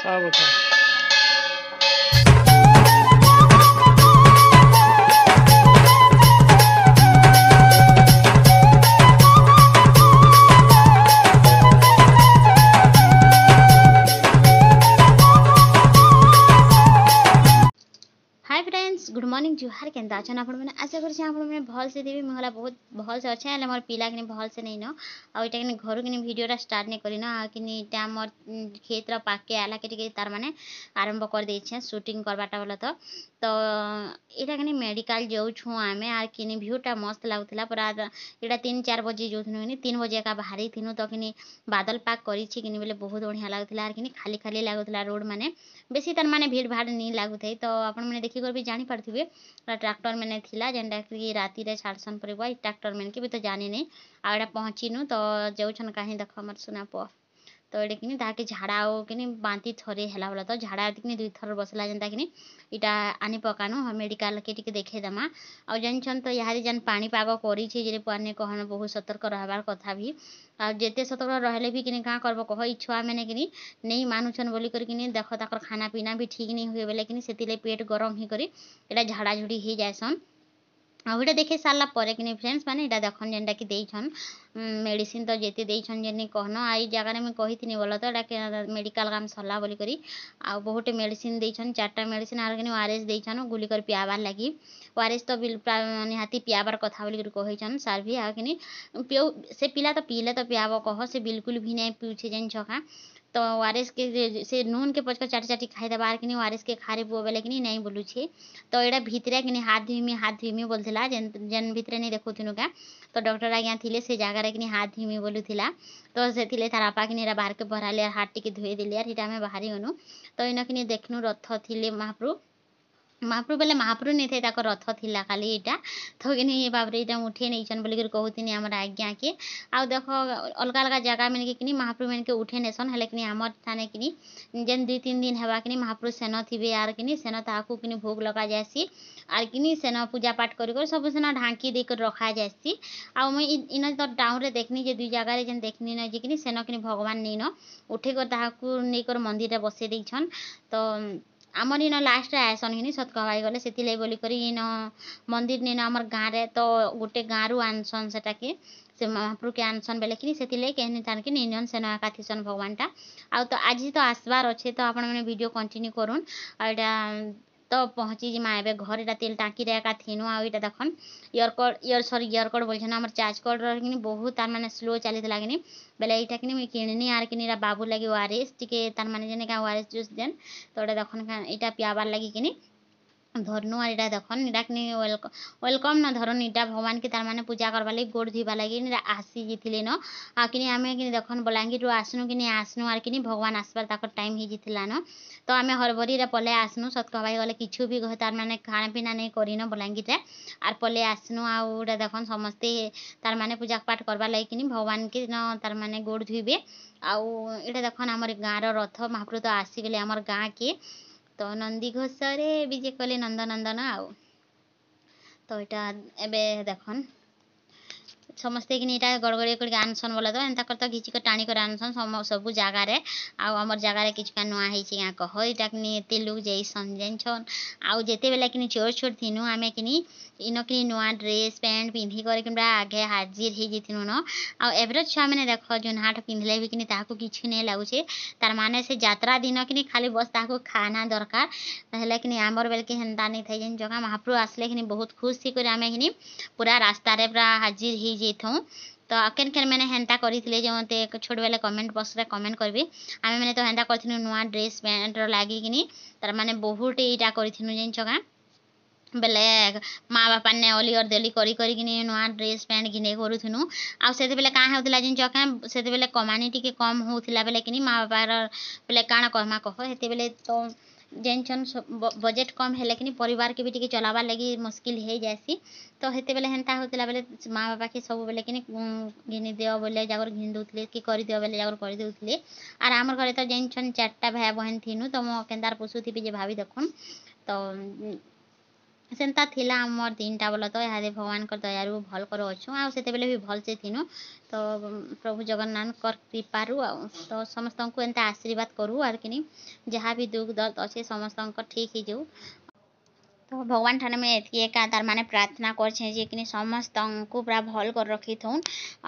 बता। Hi friends good morning जुहार केंदा अछन आपण माने आशा करछि आपण माने भल से देबी महला बहुत भल से अछि एले मोर पिला किनी भल से नै न आ इटा किनी घर किनी वीडियोटा स्टार्ट नै करिन आ किनी टा मोर खेत रा पाके आला के तार माने आरंभ कर दै छै शूटिंग करबाटा बोला तो इटा किनी मेडिकल जाउ छु आमे आ किनी व्यूटा मस्त लागुतला पर इटा 3-4 बजे जोथनु किनी 3 बजे का बाहरी थिनु तो किनी बादल पाक करी छि किनी बेले बहुत बढ़िया लागुतला आ किनी खाली खाली लागुतला रोड माने बेसी तार माने भीड़ भाड़ नहीं लागुथै तो आपण माने देखि कर भी जानि पारथिबे ट्रैक्टर मैंने थिला जेंडा कि राती रे छाड़सन परबा ट्रैक्टर मैंने के भी तो जानि नहीं आड़ा पहुँचीनु तो जाउछन काहे देख हमर सुना प तो एडे किनी ताके झाड़ा ओ किनी बांती थरे हेला होला तो झाड़ा किनी दुई थर बसला जेंता किनी इटा आनी पकानु हम मेडिकल के टिके देखे दमा आ जानछन तो यारी जन पानी पाग करी छी जे पानी कहन बहुत सतर्क रहबार कथा भी आ जेते सतर्क रहले भी किनी का करबो कह इच्छा मैंने किनी नहीं मानुछन बोली कर किनी देख ताकर खाना पीना भी ठीक नहीं हुए बेले किनी सेतिले पेट गरम ही करी एटा झाड़ा झुड़ी ही जायसन आउटा देखे सारा पर कि फ्रेंड्स मैंने इटा देखन जेनटा कि देछन मेडिसिन तो जेते देछन जेनी कहन आई जगह में कही थी बोल तो मेडिकल काम सरला बोली करी आ बहुत मेडिसिन देछन 4टा मेडिसिन आर कि ओआरएस देछन गुली कर पियाबार लगी ओआरएस तो निहाती पियाबार कथा बोली कर कहिछन सार भी आ कि पियो से पिला तो पीले तो पियाब कह से बिल्कुल भी नहीं पीछे जेन छका तो ओआरएस के से नून के पचका चाटी चाटी खाई देबार कि ओआरएस के खारे पुओ बेले कि नहीं बोलू छे तो एटा भितरे कि हाथ धुइमी बोलथिला जेन जेन भितरे नहीं देखुथिनु का तो डॉक्टर आज्ञा थिले से जगह कि हाथ धुइमी बोलुथिला तो से थिले तार आपा कि बाहर के भराले हाथ टिके धोई देले यार हिटा में बाहरी गनु तो इना कि देखनु रथ थिले महाप्रभु महाप्रभु बेले महाप्रभु नहीं थे ताको रथ थिला खाली इटा तो कि बाबरे इटा उठे नहीं छन बोली कर कहूथिनी हमर आज्ञा के आ देखो अलग अलग जगह में कि महाप्रभु मन के उठे नेसन हेले कि हमर थाने कि जेन 2-3 दिन हेबा कि महाप्रभु सेन थिबे यार कि सेन ताकू कि भोग लगा जासी आर कि सेन पूजा पाठ कर सब सेन ढांकी देकर रखा जासी आ मुई इन तो टाउन रे देखनी जे दुई जगह रे जेन देखनी न जे कि सेन कि भगवान नहीं न उठे कर ताकू नहीं कर मंदिर रे बसे देछन तो आमर इन लास्ट आयसन कि सत कहवाई गले से बोली करी इन मंदिर नहीं आमर गाँव रे तो गोटे गाँव रु आनसन सेटा के से महाप्रभु के आनसन बेले कि से कहनी तान कि निजन सेन एका थिसन भगवान टा आ तो आज तो आसबार अच्छे तो आपण मैंने वीडियो कंटिन्यू करूँ आटा तो पहुँची जिमा ए घर एटा तेल टाँकी रे एका थिनु आटा देखन इयरकड बोलछन हमर चार्ज कड कि बहुत तार माने स्लो चली कि बेले यहाँ कि मुझे किणनी आर कि बाबू लगे ओआरएस टिके तार माने जेने का ओआरएस जूस देन तो एटा देखन यहाँ पियाबार लगी कि धरनु और इटा देखन इटा कि वेलकम न धरन इटा भगवान के तार माने पूजा करवा लगी गोड़ धोवा लगी आसी जीथिले न आ कि आमे कि देखन बलांगीर रु आसनु कि आसनु आर कि भगवान आसबार ताकर टाइम ही जीथिला न तो आमे हरबरी रे पले आसनु सत कहबाई गले किछु भी तार माने खाना पीना नहीं करिन बलांगीर रे आर पले आसनु आउटा देखन समस्ते तार माने पूजा पाठ करवा लगी कि भगवान के न तार माने गोड़ धोइबे आउ इटा देखन हमर गाँव रथ महाप्रभु तो आसीगले हमर गाँ के तो नंदी घोषरे विजे कले नंदनंदन आउ तो इटा एबे देखन समस्ते कि गड़गड़ी कर आनसन बोला तो एंता कर तो घिची कर टाणी कर आनसन सब जगार रे आमर जगार किचका नुआ है कह इटा कि एते लोग जैसन जानछन आउ जेते बेला कि छोट छोट थिनु आमे कि इन कि नुआ ड्रेस पैंट पिंधि कर कि आगे हाजिर हो जाइनु न आ एवरेज छुआ मैंने देख जो हाट पिंधले भी कि किसी नहीं लगुचे तार माने से यात्रा दिन कि खाली बस ताको खाना दरकार हेल्ले कि आमर बेल के हेन्ता नहीं थे जेन जगह महाप्रभु आसले कि बहुत खुश थी कर आमे कि पूरा रास्ता रे पूरा हाजिर हो जाइथूँ तो केन केन मैंने हेन्ता करी जो मते छोट बेले कमेंट बॉक्स रे कमेंट करबे आमे मैंने तो हेन्ता करथिनु नुआ ड्रेस पैंट लागी कि तार माने बहुत इटा करिथिनु जेन जगह बेले माँ बापा ने अली और देली करी करी कि नुआ ड्रेस पैंट घिने करूथुनु आ से बेले काँ होता जिन जगह से बेले कमानी टी कम होता बेले कि माँ बापार बेले काण कहमा कह हेते बेले तो जेनछन बजेट कम हेले कि परिवार के भी टी चलाबार लगी मुस्किल हो जासी तो हेते बेले हेन्ता होता बेले माँ बापा के सब बेले कि घिनी दियो बोले जागर घिन दौले कि कर दियो बोले जागर कर दौले आर आमर घरे तो जेनछन 4टा भाई बहन थिनु तो मो केन्दार पोषुथी जे भाभी देखुन तो ସେନ୍ତା ଥିଲା ଆମର୍ ଦିନଟା ବୋଲ ତ ଇହାଦେ ଭଗବାନଙ୍କର ଦୟାରୁ ଭଲ୍ କରି ଅଛୁଁ ଆଉ ସେତେବେଲେ ବି ଭଲ୍ସେ ଥିନୁ ତ ପ୍ରଭୁ ଜଗନ୍ନାଥଙ୍କର କୃପାରୁ ଆଉ ତ ସମସ୍ତଙ୍କୁ ଏନ୍ତା ଆଶୀର୍ବାଦ କରୁ ଆର୍ କିନି ଯାହା ବି ଦୁଃଖ ଦର୍ଦ ଅଛେ ସମସ୍ତଙ୍କର ଠିକ୍ ହେଇଯାଉ। ତ ଭଗବାନ ଠାନେ ମୁଇଁ ଏତ୍କି ଏକା ତାର୍ ମାନେ ପ୍ରାର୍ଥନା କରିଛେଁ ଯେ କିନି ସମସ୍ତଙ୍କୁ ପୁରା ଭଲ୍ କରି ରଖିଥଉନ୍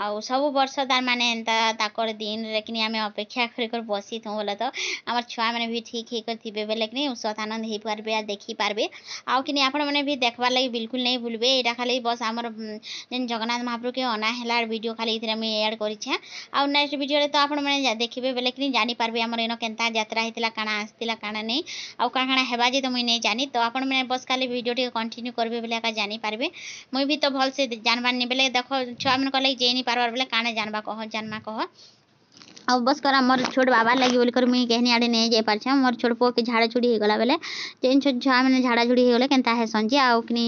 ଆଉ ସବୁ ବର୍ଷ ତାର୍ ମାନେ ଏନ୍ତା ତାକର୍ ଦିନରେ କିନି ଆମେ ଅପେକ୍ଷା କରି କରି ବସିଥଉଁ ବୋଲେ ତ ଆମର୍ ଛୁଆମାନେ ବି ଠିକ୍ ହେଇକରି ଥିବେ ବେଲେ କିନି ଉଷତ୍ ଆନନ୍ଦ ହେଇପାରବେ ଆଉ ଦେଖିପାରବେ ଆଉ କିନି ଆପଣମାନେ ବି ଦେଖ୍ବାର୍ ଲାଗି ବିଲକୁଲ୍ ନାଇଁ ଭୁଲବେ। ଏଇଟା ଖାଲି ବସ୍ ଆମର୍ ଯେନ୍ ଜଗନ୍ନାଥ ମହାପ୍ରଭୁକେ ଅନା ହେଲା ଭିଡ଼ିଓ ଖାଲି ଏଇଥିରେ ମୁଇଁ ଆଡ଼୍ କରିଛେଁ ଆଉ ନେକ୍ସଟ ଭିଡ଼ିଓରେ ତ ଆପଣମାନେ ଦେଖିବେ ବେଲେ କିନି ଜାଣିପାରବେ ଆମର ଏନ କେନ୍ତା ଯାତ୍ରା ହେଇଥିଲା କାଣା ଆସିଥିଲା କାଣା ନେଇ ଆଉ କାଣା କାଣା ହେବା ଯେ ତ ମୁଇଁ ନେଇ ଜାନି ତ ଆପଣମାନେ ବସ୍ ଖାଲି ଭିଡ଼ିଓ ଟିକେ କଣ୍ଟିନ୍ୟू କରିବେ ବେଲେ ଏକା ଜାଣିପାରବେ। ମୁଇଁ ବି ତ ଭଲ୍ସେ ଜାନବାର୍ ନି ବେଲେ ଦେଖ ଛୁଆମାନଙ୍କର ଲାଗି ଯେଇ ନି ପାରବାର୍ ବେଲେ କାଣା ଜାନବା କହ ଜାନମା କହ। ଆଉ ବସ୍ କର ମୋର୍ ଛୋଟ୍ ବାବାର୍ ଲାଗି ବୋଲିକରି ମୁଇଁ କେହନି ଆଡ଼େ ନେଇ ଯାଇ ପାରଛେଁ ମୋର୍ ଛୋଟ୍ ପୁଅକେ ଝାଡ଼ା ଛୁଡ଼ି ହେଇଗଲା ବେଲେ ଯେନ୍ ଛୁଆମାନେ ଝାଡ଼ା ଝୁଡ଼ି ହେଇଗଲେ କେନ୍ତା ହେସନ୍ ଯେ ଆଉ କିନି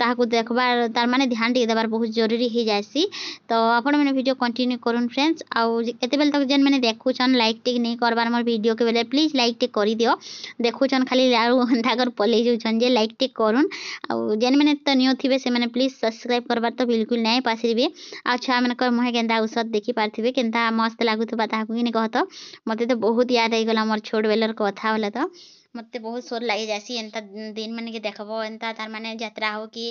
ତାହାକୁ ଦେଖ୍ବାର୍ ତାର୍ ମାନେ ଧ୍ୟାନ ଟିକେ ଦେବାର୍ ବହୁତ ଜରୁରୀ ହେଇଯାଏସି। ତ ଆପଣମାନେ ଭିଡ଼ିଓ କଣ୍ଟିନ୍ୟू କରୁନ୍ ଫ୍ରେଣ୍ଡସ୍ ଆଉ ଏତେବେଲେ ତକ୍ ଯେନ୍ ମାନେ ଦେଖୁଛନ୍ ଲାଇକ୍ ଟିକେ ନେଇ କରବାର୍ ମୋର୍ ଭିଡ଼ିଓକେ ବେଲେ ପ୍ଲିଜ୍ ଲାଇକ୍ ଟିକେ କରିଦିଅ। ଦେଖୁଛନ୍ ଖାଲି ଆଉ ହେନ୍ତା କରି ପଲେଇ ଯାଉଛନ୍ ଯେ ଲାଇକ୍ ଟିକେ କରୁନ୍ ଆଉ ଯେନ୍ ମାନେ ତ ନ୍ୟୁ ଥିବେ ସେମାନେ ପ୍ଲିଜ୍ ସବସ୍କ୍ରାଇବ୍ କରବାର୍ ତ ବିଲକୁଲ୍ ନାଇଁ ପାସରିବେ ଆଉ ଛୁଆମାନଙ୍କର ମୁହଁ କେନ୍ତା ଉସତ୍ ଦେଖି ପାରୁଥିବେ କେନ୍ତା ମସ୍ତ ଲାଗୁଥିବା ତାହାକୁ କିନି କହ ତ ମତେ ତ ବହୁତ ୟାଦ୍ ହେଇଗଲା ମୋର୍ ଛୋଟ୍ ବେଲର୍ କଥା ବୋଲେ ତ ମତେ ବହୁତ ସ୍ୱର ଲାଗି ଯାଏସି ଏନ୍ତା ଦିନ୍ ମାନ୍କେ ଦେଖ୍ବ ଏନ୍ତା ତାର୍ ମାନେ ଯାତ୍ରା ହଉ କି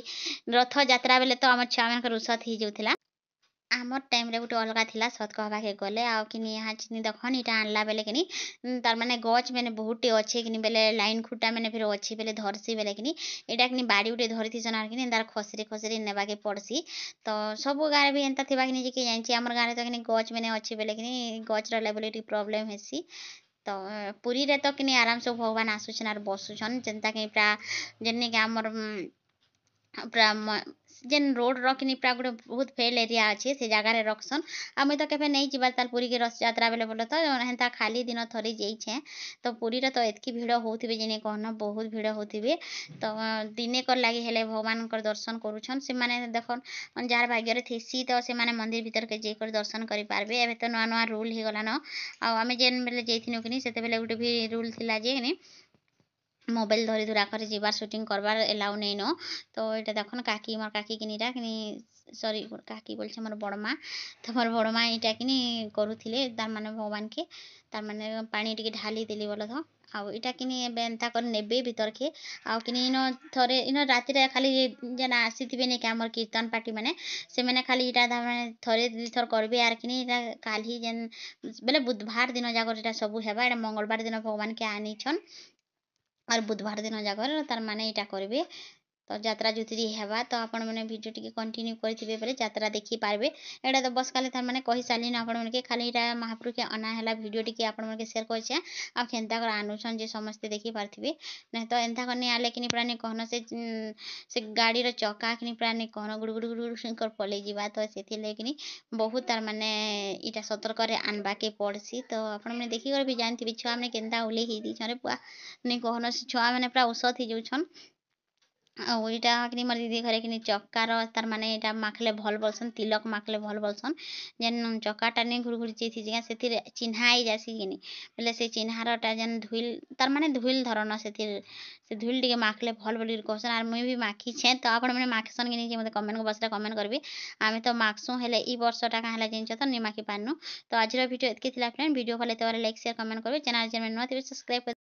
ରଥ ଯାତ୍ରା ବେଲେ ତ ଆମର୍ ଛୁଆମାନଙ୍କର ଉସତ୍ ହେଇଯାଉଥିଲା। ଆମର୍ ଟାଇମ୍ରେ ଗୁଟେ ଅଲଗା ଥିଲା ସତ୍ କହେବାକେ ଗଲେ ଆଉ କିନି ଇହା ଚିନି ଦେଖନ୍ ଇଟା ଆଣଲା ବେଲେ କିନି ତାର୍ ମାନେ ଗଛ୍ ମାନେ ବହୁତଟେ ଅଛେ କିନି ବେଲେ ଲାଇନ୍ ଖୁଟା ମାନେ ଫେର୍ ଅଛେ ବେଲେ ଧରସି ବେଲେ କିନି ଏଇଟା କିନି ବାଡ଼ି ଗୁଟେ ଧରିଥିସନ୍ ଆର୍ କିନି ତାର୍ ଖସରି ଖସରି ନେବାକେ ପଡ଼ସି। ତ ସବୁ ଗାଁରେ ବି ଏନ୍ତା ଥିବା କିନି ଯେ କିଏ ଜାଣିଛି ଆମର୍ ଗାଁରେ ତ କିନି ଗଛ୍ ମାନେ ଅଛେ ବେଲେ କିନି ଗଛ୍ର ଲାଗି ଟିକେ ପ୍ରୋବ୍ଲେମ୍ ହେସି। ତ ପୁରୀରେ ତ କିନି ଆରାମ୍ ସେ ଭଗବାନ୍ ଆସୁଛନ୍ ଆର୍ ବସୁଛନ୍ ଯେନ୍ତା କି ପୁରା ଯେନ୍ନି କି ଆମର୍ ପୁରା ଯେନ୍ ରୋଡ଼୍ର କିନି ପୁରା ଗୋଟେ ବହୁତ ଫେଲ୍ ଏରିଆ ଅଛେ ସେ ଜାଗାରେ ରଖ୍ସନ୍। ଆଉ ମୁଇଁ ତ କେବେ ନେଇ ଯିବାର୍ ତାର୍ ପୁରୀକେ ରଥଯାତ୍ରା ବେଲେ ବୋଲେ ତ ହେନ୍ତା ଖାଲି ଦିନ ଥରେ ଯାଇଛେଁ। ତ ପୁରୀରେ ତ ଏତ୍କି ଭିଡ଼ ହଉଥିବେ ଯେ ନାଇଁ କହନ ବହୁତ ଭିଡ଼ ହଉଥିବେ। ତ ଦିନେକର୍ ଲାଗି ହେଲେ ଭଗବାନଙ୍କର ଦର୍ଶନ କରୁଛନ୍ ସେମାନେ ଦେଖନ୍ ଯାହାର ଭାଗ୍ୟରେ ଥିସି ତ ସେମାନେ ମନ୍ଦିର ଭିତରକେ ଯାଇକରି ଦର୍ଶନ କରିପାରବେ ଏବେ ତ ନୂଆ ନୂଆ ରୁଲ୍ ହେଇଗଲାନ। ଆଉ ଆମେ ଯେନ୍ ବେଲେ ଯାଇଥିନୁ କିନି ସେତେବେଲେ ଗୋଟେ ବି ରୁଲ୍ ଥିଲା ଯେ କିନି ମୋବାଇଲ୍ ଧରି ଧୁରା କରି ଯିବାର୍ ସୁଟିଂ କରବାର୍ ଏଲାଉ ନେଇନ ତ ଏଇଟା ଦେଖନ୍ କାକି ମୋର୍ କାକି କିନି ଇଟା କିନି ସରି କାକି ବୋଲଛେଁ ମୋର୍ ବଡ଼ମା ତ ମୋର୍ ବଡ଼ମା ଇଟା କିନି କରୁଥିଲେ ତାର୍ ମାନେ ଭଗବାନକେ ତାର୍ ମାନେ ପାଣି ଟିକେ ଢାଲି ଦେଲି ବୋଲ ତ ଆଉ ଇଟା କିନି ଏବେ ଏନ୍ତା କରି ନେବେ ଭିତରକେ ଆଉ କିନି ଇନ ଥରେ ଇନ ରାତିରେ ଖାଲି ଯେନ୍ ଆସିଥିବେ ନି କି ଆମର୍ କୀର୍ତ୍ତନ ପାର୍ଟି ମାନେ ସେମାନେ ଖାଲି ଇଟା ତାମାନେ ଥରେ ଦି ଥର କରିବେ ଆର୍ କିନି ଇଟା କାଲ୍ହି ଯେନ୍ ବେଲେ ବୁଧବାର୍ ଦିନ ଯାକର ଇଟା ସବୁ ହେବା ଏଟା ମଙ୍ଗଳବାର ଦିନ ଭଗବାନକେ ଆନିଛନ୍। ଆର୍ ବୁଧବାର୍ ଦିନ ଯାକର ତାର୍ ମାନେ ଇଟା କରିବେ। ତ ଯାତ୍ରା ଜୁତିରି ହେବା ତ ଆପଣମାନେ ଭିଡ଼ିଓ ଟିକେ କଣ୍ଟିନ୍ୟୁ କରିଥିବେ ବେଲେ ଯାତ୍ରା ଦେଖିପାରବେ। ଏଇଟା ତ ବସ୍ ଖାଲି ତାର୍ ମାନେ କହି ସାରିଲିନ ଆପଣମାନକେ ଖାଲି ଇଟା ମହାପ୍ରଭୁକେ ଅନା ହେଲା ଭିଡ଼ିଓ ଟିକେ ଆପଣମାନକେ ସେୟାର କରିଛେଁ। ଆଉ କେନ୍ତା କରି ଆନୁଛନ୍ ଯେ ସମସ୍ତେ ଦେଖିପାରୁଥିବେ ନାଇଁ ତ ଏନ୍ତା କରି ଆଣିଲେ କିନି ପୁରା ନି କହନ ସେ ଗାଡ଼ିର ଚକା କିନି ପୁରା ନି କହନ ଗୁଡ଼ୁ ଗୁଡ଼ୁ ଗୁଡ଼ୁ କରି ପଲେଇ ଯିବା ତ ସେଥିର୍ଲାଗି କିନି ବହୁତ ତାର୍ ମାନେ ଇଟା ସତର୍କରେ ଆନବାକେ ପଡ଼ସି ତ ଆପଣମାନେ ଦେଖିକରି ବି ଜାଣିଥିବେ ଛୁଆମାନେ କେନ୍ତା ଓହ୍ଲେଇ ହେଇ ଦେଇଛନ୍ ରେ ପୁଆ ନି କହନ ସେ ଛୁଆମାନେ ପୁରା ଉସତ୍ ହେଇଯାଉଛନ୍। ଆଉ ଇଟା କିନି ମୋର୍ ଦିଦି ଘରେ କିନି ଚକାର ତାର୍ ମାନେ ଇଟା ମାଖଲେ ଭଲ୍ ବୋଲସନ୍ ତିଲକ୍ ମାଖଲେ ଭଲ୍ ବୋଲସନ୍। ଯେନ୍ ଚକାଟା ନି ଘୁରି ଘୁରି ଯାଇଥିସି କାଏଁ ସେଥିରେ ଚିହ୍ନା ହେଇଯାଏସି କିନି ବେଲେ ସେ ଚିହ୍ନାରଟା ଯେନ୍ ଧୁଇଲ୍ ତାର୍ ମାନେ ଧୁଇଲ୍ ଧରନ ସେଥିର୍ ସେ ଧୁଇଲ୍ ଟିକେ ମାଖଲେ ଭଲ୍ ବୋଲିକରି କହୁସନ୍ ଆର୍ ମୁଇଁ ବି ମାଖିଛେଁ ତ ଆପଣମାନେ ମାଖସନ୍ କି ନି ଯେ ମତେ କମେଣ୍ଟ ବକ୍ସରେ କମେଣ୍ଟ କରିବେ। ଆମେ ତ ମାଖସୁଁ ହେଲେ ଇ ବର୍ଷଟା କାଁ ହେଲା ଜାନିଛ ତ ନି ମାଖି ପାରନୁ। ତ ଆଜିର ଭିଡ଼ିଓ ଏତ୍କି ଥିଲା ଫ୍ରେଣ୍ଡ ଭିଡ଼ିଓ ଭଲ ଲାଗିଥିବାରେ ଲାଇକ୍ ସେୟାର କମେଣ୍ଟ କରିବେ ଚ୍ୟାନେଲ୍ ଯେନ୍ ମାନେ ନୂଆ ଥିବେ ସବସ୍କ୍ରାଇବ୍ କରି